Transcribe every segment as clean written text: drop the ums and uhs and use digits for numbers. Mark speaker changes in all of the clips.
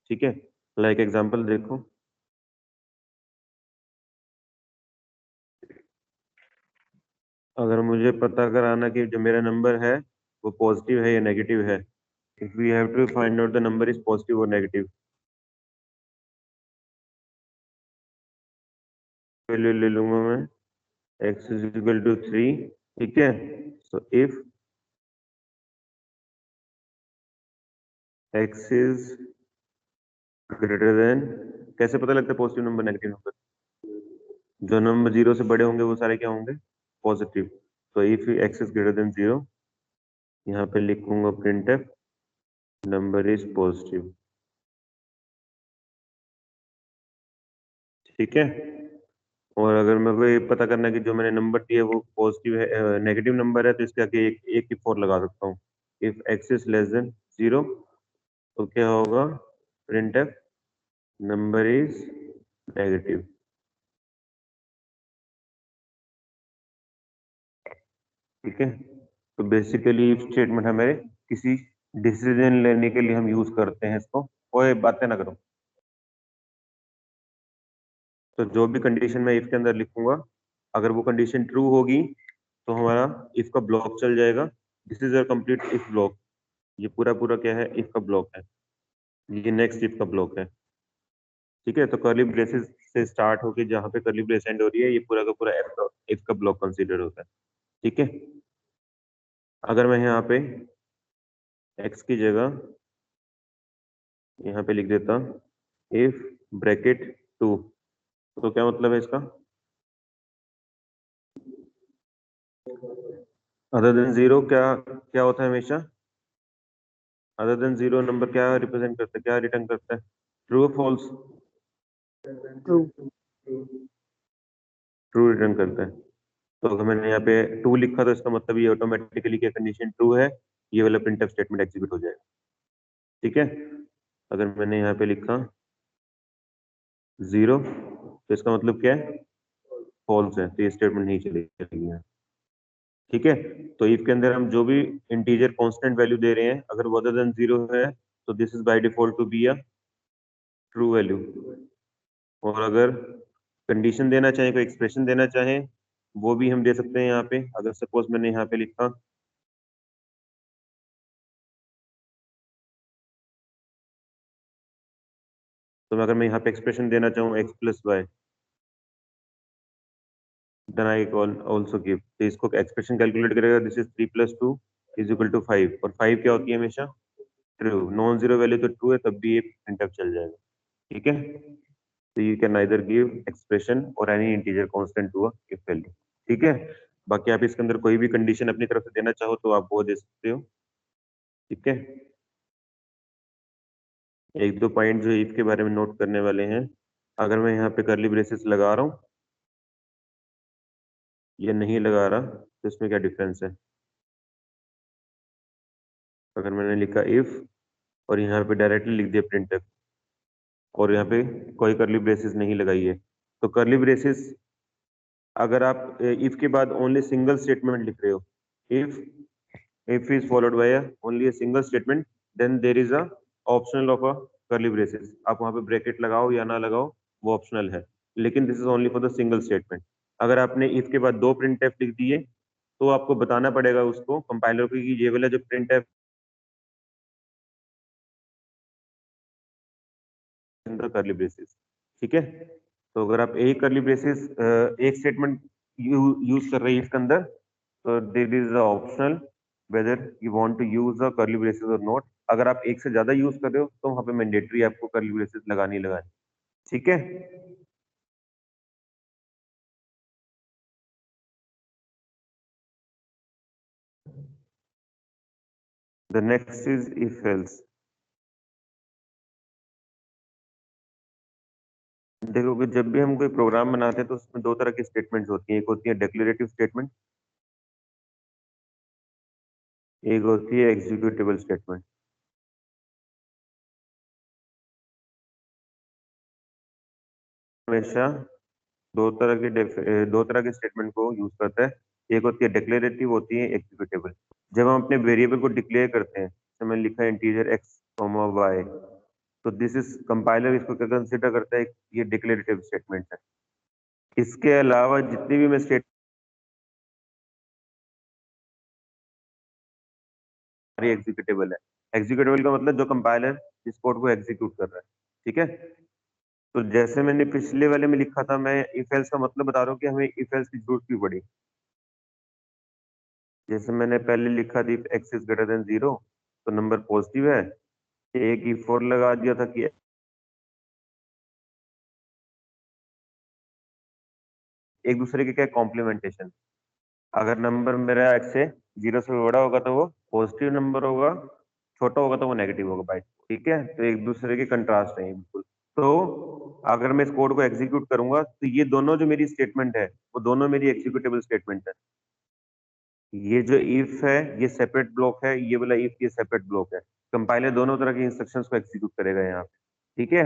Speaker 1: ठीक है, like example देखो, अगर मुझे पता कराना कि जो मेरा नंबर है वो पॉजिटिव है या नेगेटिव है, if we have to find out the number is positive और नेगेटिव, वैल्यू ले लूंगा मैं x इज इक्वल टू 3, ठीक है। So if x is greater then, कैसे पता लगता है पॉजिटिव नंबर नेगेटिव नंबर? जो नंबर जीरो से बड़े होंगे वो सारे क्या होंगे? पॉजिटिव। तो if x is greater then 0, यहाँ पे लिखूंगा print F number is positive, ठीक है। और अगर मेरे को ये पता करना है कि जो मैंने नंबर दिया वो पॉजिटिव है नेगेटिव नंबर है, तो इसके आगे एक ही फॉर लगा सकता हूँ। If x is less than 0, तो क्या होगा? Print F number is negative, ठीक है। तो बेसिकली इफ स्टेटमेंट हमें किसी डिसीजन लेने के लिए हम यूज करते हैं इसको। कोई बातें ना करो। तो जो भी कंडीशन मैं इफ के अंदर लिखूंगा, अगर वो कंडीशन ट्रू होगी तो हमारा इफ का ब्लॉक चल जाएगा। This is a complete if block. ये पूरा पूरा क्या है? इफ का ब्लॉक है। ये नेक्स्ट इफ का ब्लॉक है, ठीक है। तो कर्ली ब्रेसेस से स्टार्ट होके जहां पे कर्ली ब्रेस एंड हो रही है, ये पूरा का पूरा इफ का ब्लॉक कंसीडर होता है, ठीक है। अगर मैं यहाँ पे एक्स की जगह यहाँ पे लिख देता इफ ब्रैकेट 2, तो क्या मतलब है इसका? अदर देन जीरो क्या क्या होता है हमेशा? अदर देन जीरो नंबर क्या रिप्रेजेंट करता है, क्या रिटर्न करता है? ट्रू और फॉल्स?
Speaker 2: ट्रू।
Speaker 1: ट्रू रिटर्न करता है। तो अगर मैंने यहाँ पे टू लिखा तो इसका मतलब ये ऑटोमेटिकली क्या कंडीशन ट्रू है, ये वाला प्रिंटफ स्टेटमेंट एग्जीक्यूट हो जाएगा, ठीक है। अगर मैंने यहाँ पे लिखा 0, तो इसका मतलब क्या है? फॉल्स है, तो ये स्टेटमेंट नहीं चलेगी यहाँ, ठीक है। तो इफ के अंदर हम जो भी इंटीजर कांस्टेंट वैल्यू दे रहे हैं, अगर वो अदर देन 0 है तो this is by default to be a true value. और अगर कंडीशन देना चाहें, कोई एक्सप्रेशन देना चाहें, वो भी हम दे सकते हैं यहाँ पे। अगर सपोज मैंने यहाँ पे लिखा तो अगर मैं यहाँ पे एक्सप्रेशन देना चाहूँ X plus Y, then I call also give, तो इसको एक्सप्रेशन कैलकुलेट करेगा। This is 3 plus 2 is equal to 5, और 5 क्या होती है हमेशा? ट्रू। नॉन जीरो वैल्यू तो ट्रू है, तब भी ये प्रिंटफ चल जाएगा, ठीक है। तो you can either give expression और any integer constant to a if value, ठीक है। बाकी आप इसके अंदर कोई भी कंडीशन अपनी तरफ से देना चाहो तो आप वो दे सकते हो, ठीक है। एक दो पॉइंट जो इफ के बारे में नोट करने वाले हैं, अगर मैं यहाँ पे करली ब्रेसेस लगा रहा हूँ या नहीं लगा रहा, तो इसमें क्या डिफरेंस है? अगर मैंने लिखा इफ और यहाँ पे डायरेक्टली लिख दिया प्रिंट, और यहाँ पे कोई करली ब्रेसेस नहीं लगाई है, तो करली ब्रेसेस अगर आप इफ के बाद ओनली सिंगल स्टेटमेंट लिख रहे हो, if is followed by only a single statement, then there is a optional of a curly braces. आप वहां पे ब्रैकेट लगाओ या ना लगाओ, वो ऑप्शनल है, लेकिन this is only for the single statement. अगर आपने इफ के बाद दो प्रिंट एफ लिख दिए, तो आपको बताना पड़ेगा उसको कंपाइलर को कि ये वाला जो प्रिंट एफ करली ब्रेसेस, ठीक है। तो अगर आप एक करली ब्रेसेस एक स्टेटमेंट यूज कर रही है इसके अंदर, तो this is optional whether you want to use a curly braces और नॉट। अगर आप एक से ज्यादा यूज कर रहे हो तो वहां पे मैंडेटरी आपको करली ब्रेसेस लगानी ही लगानी, ठीक है। The next is if else. देखो कि जब भी हम कोई प्रोग्राम बनाते हैं तो उसमें दो तरह की स्टेटमेंट्स होती हैं, एक होती है डिक्लेरेटिव स्टेटमेंट, एक होती है एग्जीक्यूटेबल स्टेटमेंट। हमेशा दो तरह के स्टेटमेंट को यूज करता है, एक होती है डिक्लेरेटिव, होती है एग्जीक्यूटेबल। जब हम अपने वेरिएबल को डिक्लेयर करते हैं, जैसे मैंने लिखा है इंटीजर एक्स वाई, तो दिस इज कंपाइलर इसको क्या कंसिडर करता है, ये डिक्लेरेटिव स्टेटमेंट है। इसके अलावा जितनी भी मैं स्टेट एग्जीक्यूटेबल है, एग्जीक्यूटेबल का मतलब जो कंपाइलर इस कोड को एग्जीक्यूट कर रहा है, ठीक है। तो जैसे मैंने पिछले वाले में लिखा था, मैं इफ एल्स का मतलब बता रहा हूँ कि हमें इफ एल्स की जरूरत क्यों पड़ी। जैसे मैंने पहले लिखा थी एक्स इज ग्रेटर देन 0 तो नंबर पॉजिटिव है, एक ई फोर लगा दिया था कि एक दूसरे के क्या कॉम्प्लीमेंटेशन, अगर नंबर मेरा एक्स से 0 से बड़ा होगा तो वो पॉजिटिव नंबर होगा, छोटा होगा तो वो नेगेटिव होगा बाई, ठीक है। तो एक दूसरे के कंट्रास्ट है बिल्कुल। तो अगर मैं इस कोड को एग्जीक्यूट करूंगा तो ये दोनों जो मेरी स्टेटमेंट है वो दोनों मेरी एग्जीक्यूटेबल स्टेटमेंट है। ये जो इफ है ये सेपरेट ब्लॉक है, ये वाला इफ ये सेपरेट ब्लॉक है। कंपाइलर दोनों तरह के इंस्ट्रक्शंस को एग्जीक्यूट करेगा यहाँ पे, ठीक है।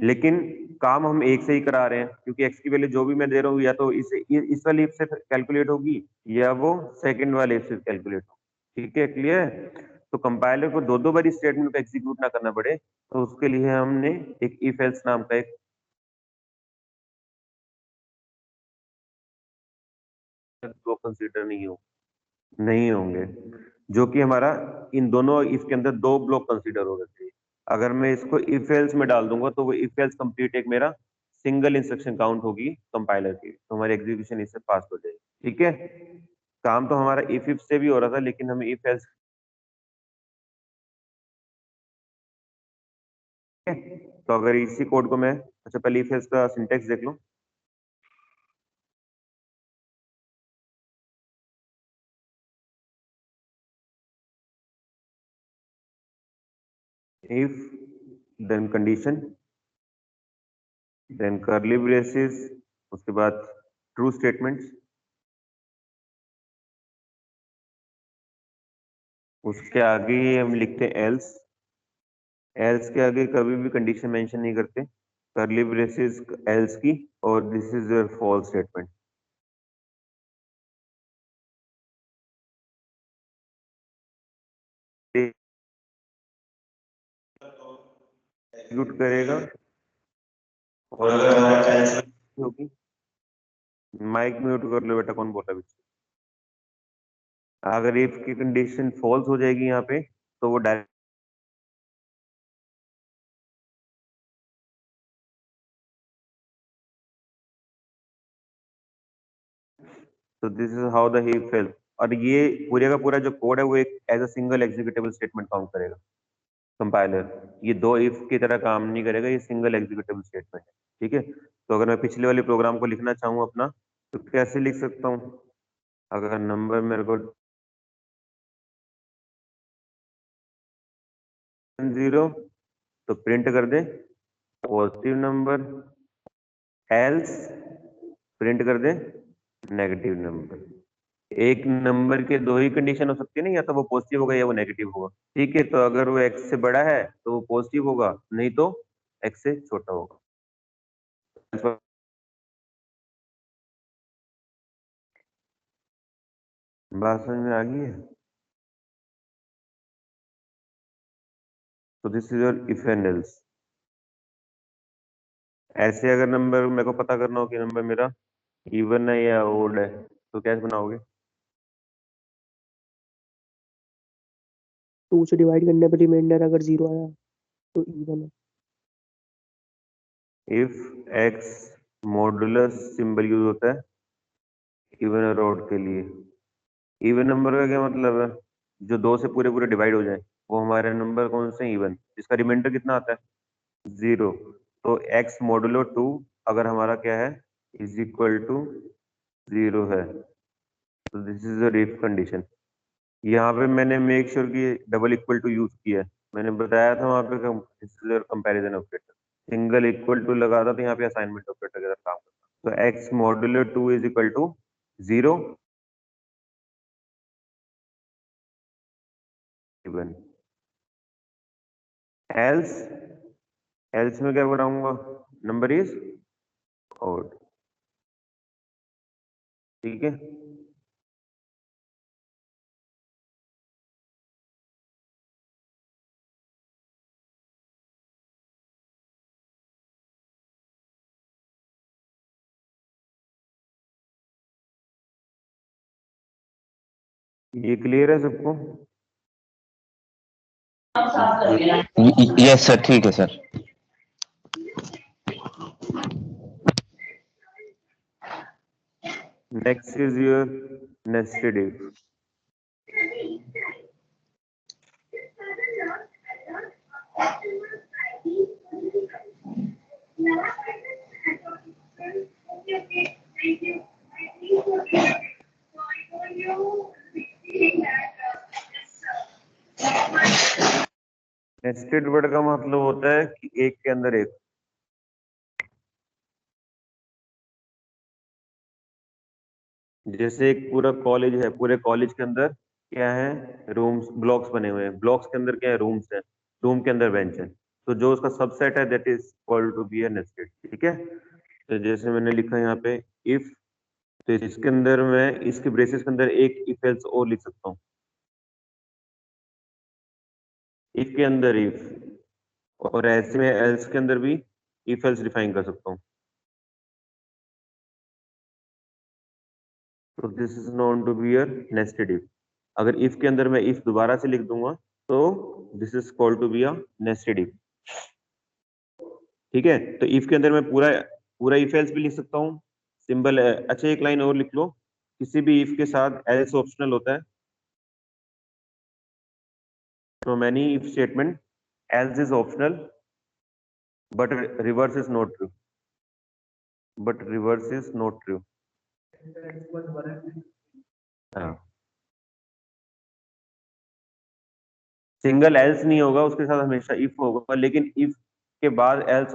Speaker 1: लेकिन काम हम एक से ही करा रहे हैं, क्योंकि एक्स की वैल्यू जो भी मैं दे रहा हूँ या तो इस वाले इफ से कैलकुलेट होगी या वो सेकंड वाले इफ से कैलकुलेट होगी, ठीक है, क्लियर। तो कंपाइलर को दो दो बार स्टेटमेंट को एग्जीक्यूट ना करना पड़े, तो उसके लिए हमने एक इफ एल्स नाम का एक ब्लॉक कंसीडर नहीं होंगे, जो कि हमारा इन दोनों इफ के अंदर दो ब्लॉक कंसीडर हो रहे थे। अगर मैं इसको इफ एल्स में डाल दूंगा तो वो इफ एल्स कंप्लीट एक मेरा सिंगल इंस्ट्रक्शन काउंट होगी कंपाइलर की, तो हमारी एग्जीक्यूशन इससे पास हो जाएगी, ठीक है। काम तो हमारा इफ से भी हो रहा था, लेकिन हमें इफ एल्स, तो अगर इसी कोड को मैं, अच्छा पहले इफ एल्स का सिंटेक्स देख लो। If then condition then curly braces, उसके बाद ट्रू स्टेटमेंट्स, उसके आगे हम लिखते हैं एल्स, एल्स के आगे कभी भी कंडीशन मेंशन नहीं करते, कर्ली ब्रेसेस एल्स की, और this is your false statement. Execute करेगा, और अगर हमारा एल्स होगी, माइक म्यूट कर लो बेटा, कौन बोला बीच में? अगर इफ की कंडीशन फॉल्स हो जाएगी यहाँ पे, तो वो डायरेक्ट, तो this is how the he fail. और ये पूरे का पूरा जो कोड है वो एक as a single executable statement count करेगा कंपाइलर, ये दो इफ की तरह काम नहीं करेगा, ये सिंगल एग्जीक्यूटेबल स्टेटमेंट है, ठीक है। तो अगर मैं पिछले वाले प्रोग्राम को लिखना चाहूँ अपना, तो कैसे लिख सकता हूँ? अगर नंबर मेरे को 0 तो प्रिंट कर दे पॉजिटिव नंबर, एल्स प्रिंट कर दे नेगेटिव नंबर। एक नंबर के दो ही कंडीशन हो सकती है ना, या तो वो पॉजिटिव होगा या वो नेगेटिव होगा, ठीक है। तो अगर वो एक्स से बड़ा है तो वो पॉजिटिव होगा, नहीं तो एक्स से छोटा होगा। बात समझ में आ गई है? तो this is your if and else. ऐसे अगर नंबर मेरे को पता करना हो कि नंबर मेरा इवन है या ओड है, तो कैसे बनाओगे?
Speaker 2: 2 से डिवाइड करने पर रिमाइंडर अगर 0 आया तो इवन है।
Speaker 1: If x modulus symbol use होता है इवन और ओड के लिए। इवन नंबर का क्या मतलब है? जो दो से पूरे पूरे डिवाइड हो जाए, वो हमारे नंबर कौन से इवन, जिसका रिमाइंडर कितना आता है 0। तो एक्स मॉडुलो 2 अगर हमारा क्या है इज इक्वल टू 0 है, तो this is a if condition. यहाँ पे मैंने मेक श्योर कि डबल इक्वल टू यूज किया है, मैंने बताया था वहां पे comparison operator, single equal to लगा था तो यहाँ पे असाइनमेंट ऑपरेटर के साथ काम करता। तो X modulo 2 is equal to 0 even, else else में क्या बनाऊंगा, नंबर इज ओड, ठीक है। ये क्लियर है सबको?
Speaker 3: यस सर, ठीक है sir.
Speaker 1: Next is your nested if. Nested word का मतलब होता है कि एक के अंदर एक। जैसे एक पूरा कॉलेज है, पूरे कॉलेज के अंदर क्या है, रूम्स, ब्लॉक्स बने हुए हैं, ब्लॉक्स के अंदर क्या है, रूम्स है, रूम के अंदर बेंच है, तो जो उसका सबसेट है that is called to be a nested. ठीक है, तो जैसे मैंने लिखा यहाँ पे इफ, तो इसके अंदर मैं इसके ब्रेसेस के अंदर एक इफ एल्स और लिख सकता हूँ। इफ के अंदर इफ, और ऐसे में एल्स के अंदर भी इफ एल्स डिफाइन कर सकता हूँ। तो this is known to be a nested if. अगर इफ के अंदर मैं इफ दोबारा से लिख दूंगा तो this is called to be a nested if. ठीक है, तो इफ के अंदर मैं पूरा पूरा इफ एल्स भी लिख सकता हूँ, सिंबल। अच्छा, एक लाइन और लिख लो, किसी भी इफ के साथ एल्स ऑप्शनल होता है। From any if statement else is optional but reverse is not true, but reverse is not true. हाँ, सिंगल एल्स नहीं होगा, उसके साथ हमेशा इफ होगा, लेकिन इफ के बाद एल्स।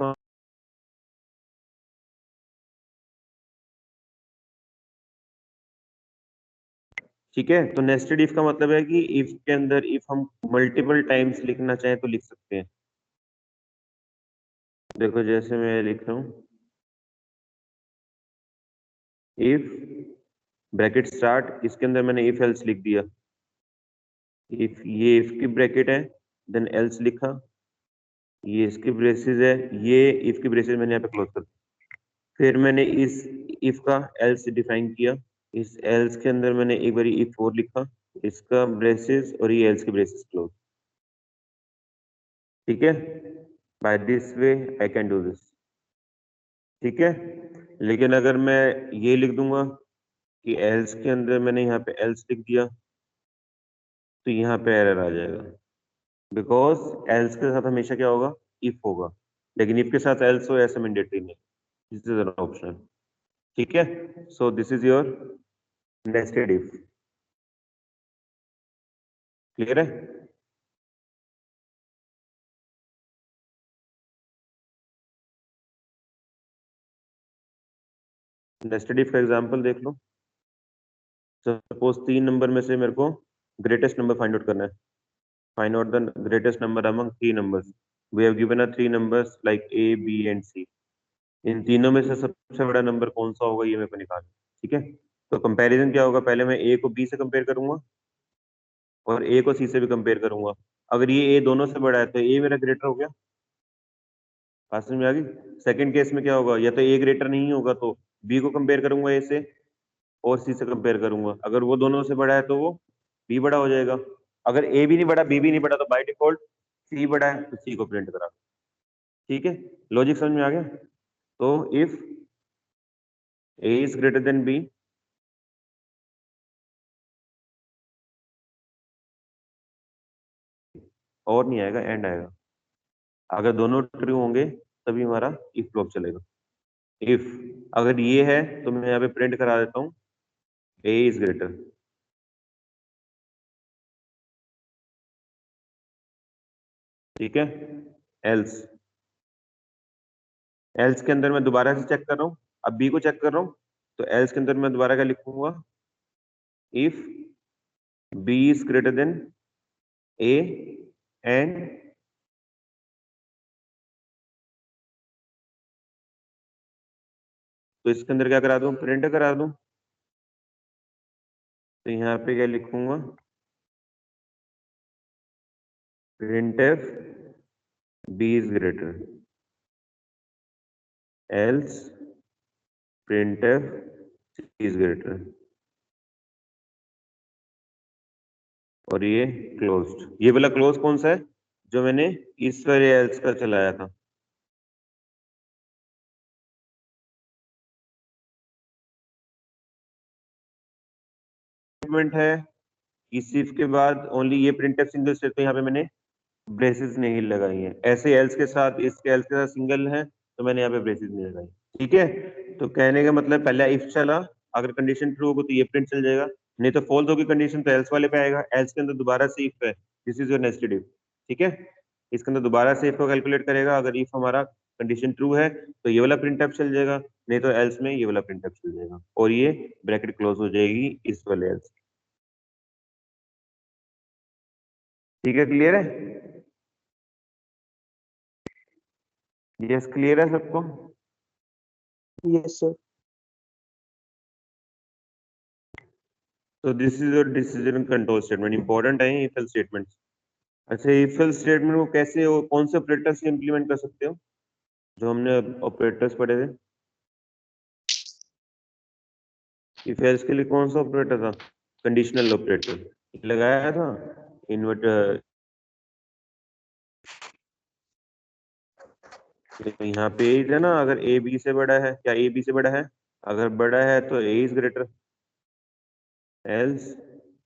Speaker 1: ठीक है, तो नेस्टेड इफ का मतलब है कि इफ के अंदर इफ हम मल्टीपल टाइम्स लिखना चाहें तो लिख सकते हैं। देखो जैसे मैं लिख रहा हूँ, इफ ब्रैकेट स्टार्ट, इसके अंदर मैंने इफ एल्स लिख दिया। इफ, ये इफ की ब्रैकेट है, देन एल्स लिखा, ये इसकी ब्रेसेस है, ये इफ की ब्रेसेस मैंने यहाँ पे क्लोज कर दी। फिर मैंने इस इफ का एल्स डिफाइन किया, इस एल्स के अंदर मैंने एक बार इफ और लिखा, इसका ब्रेसेस और ये एल्स के ब्रेसेस क्लोज। ठीक है, by this way I can do this. ठीक है, लेकिन अगर मैं ये लिख दूंगा कि एल्स के अंदर मैंने यहाँ पे एल्स लिख दिया, तो यहाँ पे एरर आ जाएगा, बिकॉज एल्स के साथ हमेशा क्या होगा, इफ होगा, लेकिन इफ के साथ एल्स हो ऐसा मैंडेटरी नहीं, दिस इज एन ऑप्शन। ठीक है, so this is your nested if. Clear है? नेस्टेड इफ का एग्जांपल देख लो। सपोज 3 नंबर में से मेरे को ग्रेटेस्ट नंबर फाइंड आउट करना है। Find out the greatest number among 3 numbers. We have given a 3 numbers like A, B and C. इन तीनों में से सबसे बड़ा नंबर कौन सा होगा, ये मेरे को निकालना है। ठीक है, तो कंपैरिजन क्या होगा, पहले मैं ए को बी से कंपेयर करूंगा और ए को सी से भी कंपेयर करूंगा। अगर ये ए दोनों से बड़ा है तो ए मेरा ग्रेटर हो गया। बात समझ में आ गई? सेकंड केस में क्या होगा, या तो ए ग्रेटर नहीं होगा तो बी को कंपेयर करूंगा ए से, और सी से कंपेयर करूंगा। अगर वो दोनों से बड़ा है तो वो बी बड़ा हो जाएगा। अगर ए भी नहीं बड़ा, बी भी नहीं बड़ा, तो बाय डिफॉल्ट सी बड़ा है तो सी को प्रिंट करा। ठीक है, लॉजिक समझ में आ गया? तो if A is greater than B, और नहीं आएगा, एंड आएगा। अगर दोनों ट्रू होंगे तभी हमारा इफ ब्लॉक चलेगा। इफ अगर ये है तो मैं यहाँ पे प्रिंट करा देता हूँ ए इज ग्रेटर। ठीक है, एल्स, एल्स के अंदर मैं दोबारा से चेक कर रहा हूँ, अब बी को चेक कर रहा हूँ, तो एल्स के अंदर मैं दोबारा क्या लिखूंगा, if B is greater than A and तो इसके अंदर क्या करा दूं, प्रिंट करा दूं। तो यहाँ पे क्या लिखूंगा, print F B is greater, else print F C is greater. और ये क्लोज्ड। ये वाला क्लोज कौन सा है? जो मैंने इस वाले एल्स का चलाया था। स्टेटमेंट है इस इफ के बाद ओनली ये प्रिंटफ सिंगल स्टेट, तो यहाँ पे मैंने ब्रेसेस नहीं लगाई है। ऐसे एल्स के साथ, इसके एल्स के साथ सिंगल है तो मैंने यहाँ पे ब्रेसेस नहीं लगाई। ठीक है, तो कहने का मतलब पहले इफ चला, अगर कंडीशन ट्रू होगी तो ये प्रिंट चल जाएगा, नहीं तो फॉल्स होगी कंडीशन तो एल्स वाले पे आएगा। एल्स के अंदर दोबारा से इफ है, this is your nested if. ठीक है, इसके अंदर दोबारा से इफ को कैलकुलेट करेगा। अगर इफ हमारा कंडीशन ट्रू है तो ये वाला प्रिंट चल जाएगा, नहीं तो एल्स में ये वाला प्रिंट चल जाएगा, और ये ब्रैकेट क्लोज हो जाएगी इस वाले एल्स। ठीक है, क्लियर है? यस, क्लियर है सबको?
Speaker 2: Yes sir.
Speaker 1: तो this is your decision control statement. Important है इफ एल्स स्टेटमेंट। अच्छा, इफ एल्स स्टेटमेंट को कैसे, कौन से ऑपरेटर से इंप्लीमेंट कर सकते हो जो हमने ऑपरेटर्स पढ़े थे? इफ एल्स के लिए कौन सा ऑपरेटर था? कंडीशनल ऑपरेटर लगाया था। इन्वर्टर यहाँ पे है ना, अगर ए बी से बड़ा है, क्या ए बी से बड़ा है? अगर बड़ा है तो A is greater, else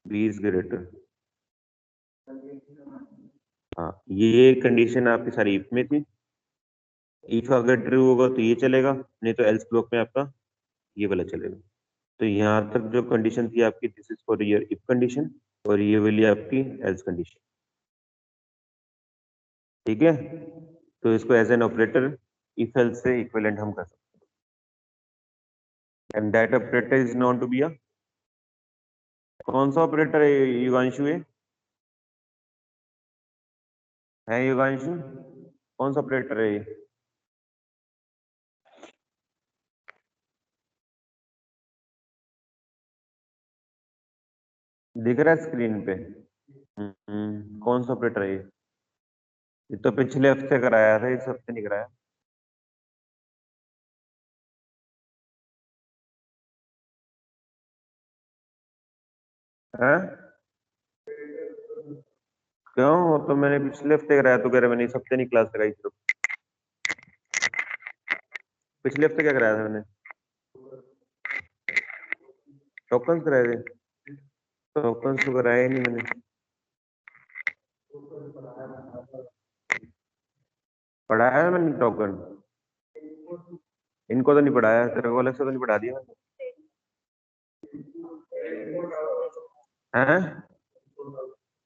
Speaker 1: B is greater. हाँ, ये कंडीशन आपकी सारी इफ में थी। इफ अगर ट्रू होगा तो ये चलेगा, नहीं तो एल्स ब्लॉक में आपका ये वाला चलेगा। तो यहाँ तक जो कंडीशन थी आपकी, this is for your if condition, और ये वाली आपकी एल्स कंडीशन। ठीक है, तो इसको as an operator if else से इक्विवेलेंट हम कर सकते हैं, and that operator is known to be a, कौन सा ऑपरेटर है युगांशु? है युगांशु, कौन सा ऑपरेटर है ये? दिख रहा है स्क्रीन पे? कौन सा ऑपरेटर है ये तो पिछले हफ्ते कराया था, इस हफ्ते नहीं कराया। है? क्यों, वो तो मैंने पिछले हफ्ते कराया, तो कह रहा मैंने इस हफ्ते नहीं क्लास लगाई सिर्फ। पिछले हफ्ते क्या कराया था मैंने? टोकन कराए थे? टोकन तो कराए नहीं मैंने। पढ़ाया है मैंने टोकन? इनको तो नहीं पढ़ाया, तेरे को अलग से तो नहीं पढ़ा दिया है?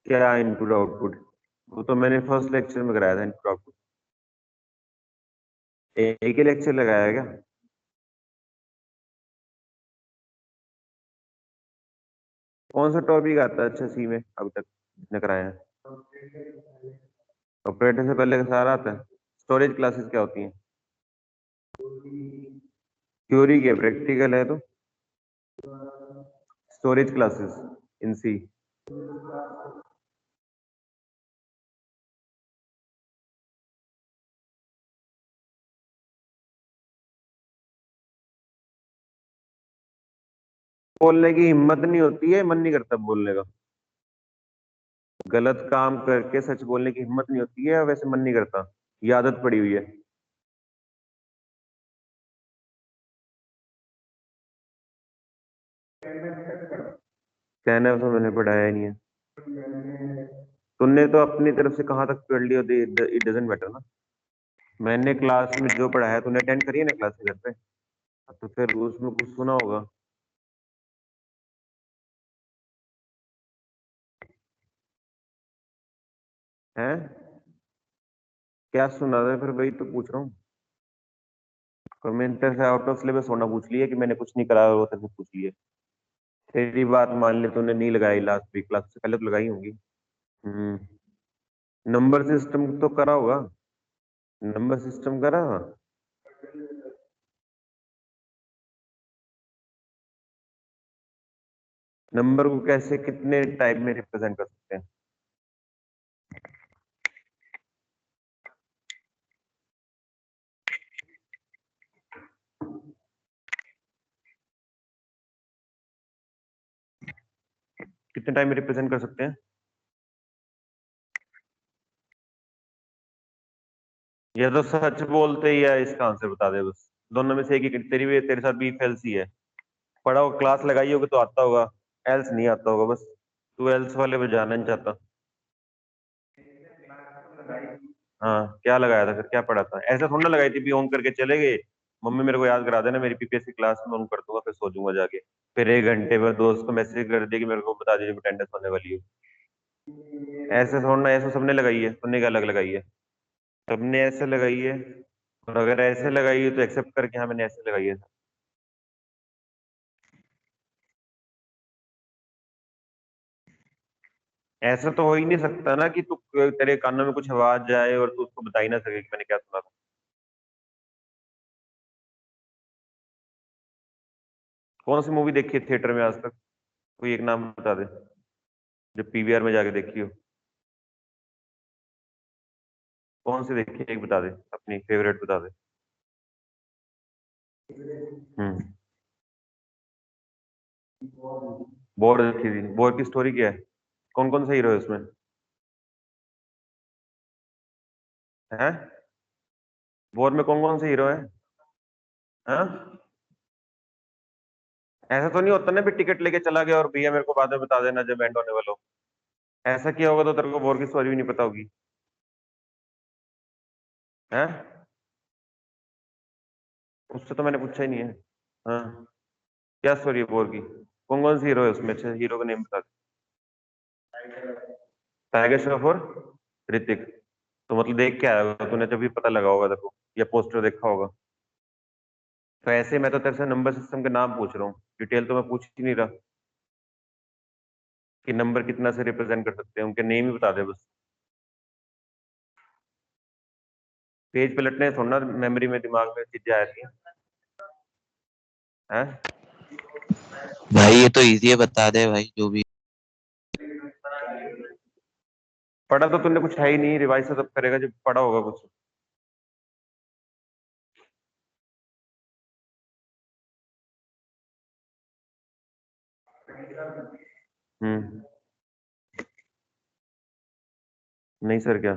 Speaker 1: क्या इनपुट आउटपुट? वो तो मैंने फर्स्ट लेक्चर में कराया था इनपुट आउटपुट। एक ही लेक्चर लगाया है क्या? कौन सा टॉपिक आता है अच्छा सी में अब तक जिसने कराया है? ऑपरेटर से पहले का सारा आता है। स्टोरेज क्लासेस क्या होती हैं? थ्योरी क्या, प्रैक्टिकल है तो? स्टोरेज क्लासेस इन सी। बोलने की हिम्मत नहीं होती है, मन नहीं करता बोलने का। गलत काम करके सच बोलने की हिम्मत नहीं होती है, वैसे मन नहीं करता, ये आदत पड़ी हुई है। कहना तो मैंने पढ़ाया ही नहीं है। तुमने तो अपनी तरफ से कहाँ तक पढ़ लिया, इट डजेंट मैटर ना। मैंने क्लास में जो पढ़ाया, तूने अटेंड करी है ना क्लास घर पे, तो फिर उसमें कुछ सुना होगा। है? क्या सुना था फिर, वही तो पूछ रहा हूँ। कमेंट से आउट ऑफ सिलेबस होना पूछ लिया कि मैंने कुछ नहीं करा, वो तेरे से पूछ लिया। तेरी बात मान ले, तूने नहीं लगाई लास्ट वीक, क्लास से पहले तो लगाई होंगी। हम्म। नंबर सिस्टम तो करा होगा, नंबर सिस्टम करा। नंबर को कैसे, कितने टाइप में रिप्रेजेंट कर सकते हैं? कितने टाइम में रिप्रेजेंट कर सकते हैं? ये तो सच बोलते ही है, इसका आंसर बता दे बस। दोनों में से एक ही, तेरी भी तेरे साथ भी इफ एल्स ही है। पढ़ा हो, क्लास लगाई होगी तो आता होगा, एल्स नहीं आता होगा बस। तू एल्स वाले पे जाना नहीं चाहता। हाँ, क्या लगाया था फिर, क्या पढ़ा था? ऐसा थोड़ा ना लगाई थी भी ऑन करके चले गए, मम्मी मेरे को याद करा देना, मेरी पीपीएससी क्लास में ऑन कर दूंगा, फिर सो जाऊंगा जाके। फिर 1 घंटे में दोस्त को मैसेज कर दे कि मेरे को बता दीजिए अटेंडेंस होने वाली है। ऐसे थोड़ा ना, ऐसे सबने लगाई है, तुमने क्या अलग लगाई है? सबने ऐसे लगाई है। और अगर ऐसे लगाई है तो एक्सेप्ट करके, हाँ मैंने ऐसे लगाई है। ऐसा तो हो ही नहीं सकता ना कि तू, तेरे कानों में कुछ आवाज जाए और तू उसको बता ही ना सके कि मैंने क्या सुना था। कौन सी मूवी देखी है थिएटर में आज तक? कोई एक नाम बता दे जो पीवीआर में जाके देखी हो। कौन सी देखी है, एक बता दे, अपनी फेवरेट बता दे। हम्म। बोर देखी थी? बोर की स्टोरी क्या है? कौन कौन सा हीरो है उसमें? है? बोर में कौन कौन से हीरो है? हाँ? ऐसा तो नहीं होता ना भी टिकट लेके चला गया और भैया मेरे को बाद में बता देना जब एंड होने वाला हो। ऐसा किया होगा तो तेरे को बोर की स्टोरी भी नहीं पता होगी। है? उससे तो मैंने पूछा ही नहीं है। हाँ। क्या स्टोरी है बोर की? कौन कौन से हीरो है उसमें? अच्छा, हीरो का नेम बता दे। टाइगर श्रॉफ और ऋतिक। तो मतलब देख के आया होगा तूने, जब भी पता लगा होगा तेरे को, या पोस्टर देखा होगा। तो ऐसे मैं तो तेरे से नंबर सिस्टम के नाम पूछ रहा हूँ, डिटेल तो मैं पूछ ही नहीं रहा कि नंबर कितना से रिप्रेजेंट कर सकते हैं, उनके नेम ही बता दे बस। पेज पलटने से थोड़ा ना मेमोरी में, दिमाग में चीजें आ रही हैं।
Speaker 3: भाई ये तो इजी है, बता दे भाई जो भी।
Speaker 1: पढ़ा तो तूने कुछ है ही नहीं, रिवाइज तो तब करेगा जब पढ़ा होगा कुछ। हम्म। नहीं सर, क्या?